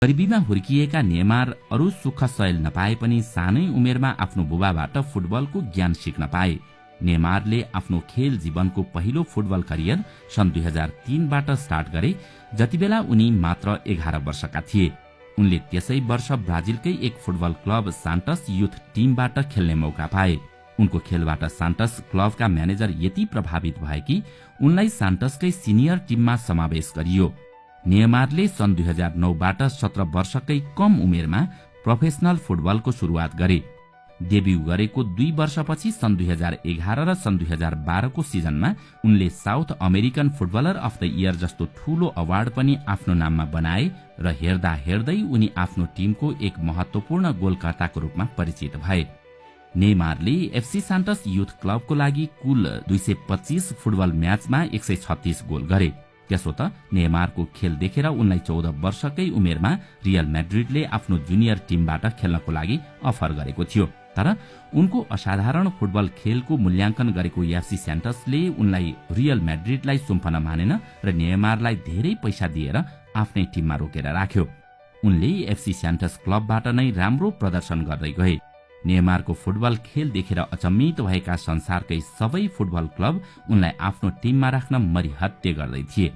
गरिबीमा हुर्किएका Neymar अरू सुख सयल नपाए पनि सानै उमेरमा आफ्नो बुबाबाट फुटबलको ज्ञान सिक्न पाए। नेमारले आफ्नो खेल जीवनको पहिलो फुटबल करियर सन् 2003बाट स्टार्ट गरे, जतिबेला उनी मात्र 11 वर्षका थिए। उनले त्यसै वर्ष ब्राजिलकै एक फुटबल क्लब सान्टस युथ टिमबाट खेल्ने मौका पाए। उनको खेलबाट सान्टस क्लबका म्यानेजर यति प्रभावित भए कि उनलाई सान्टसकै सिनियर टिममा समावेश गरियो। नेमारले सन् 2009बाट 17 वर्षकै कम उमेरमा प्रोफेसनल फुटबलको शुरूआत गरे। डेब्यू गरेको 2 वर्षपछि सन् 2011 र सन् 2012 को सिजनमा उनले south American footballer of the year जस्तो ठूलो अवार्ड पनि आफ्नो नाममा बनाए र हेर्दा हेर्दै उनी आफ्नो टिमको एक महत्वपूर्ण गोलकर्ताको रूपमा परिचित भए। नेमारले एफसी सान्टस युथ क्लबको लागि कुल 225 फुटबल म्याचमा 136 गोल गरे। त्यसो त नेमारको खेल देखेर उनलाई 14 वर्षकै उमेरमा रियल मैड्रिडले आफ्नो जुनियर टिमबाट खेल्नको लागि अफर गरेको थियो। तर उनको असाधारण फुटबल खेलको मूल्याङ्कन गरेको एफसी सान्टसले उनलाई रियल मैड्रिडलाई सुम्पन मानेन र नेमारलाई धेरै पैसा दिएर आफ्नै टिममा रोकेर राख्यो। उनले एफसी सान्टस क्लबबाट नै राम्रो प्रदर्शन गर्दै गए। नेमारको फुटबल खेल देखेर अचम्मित भएका संसारकै सबै फुटबल क्लब उनलाई आफ्नो टिममा राख्न मरिहत्ते गर्दै थिए।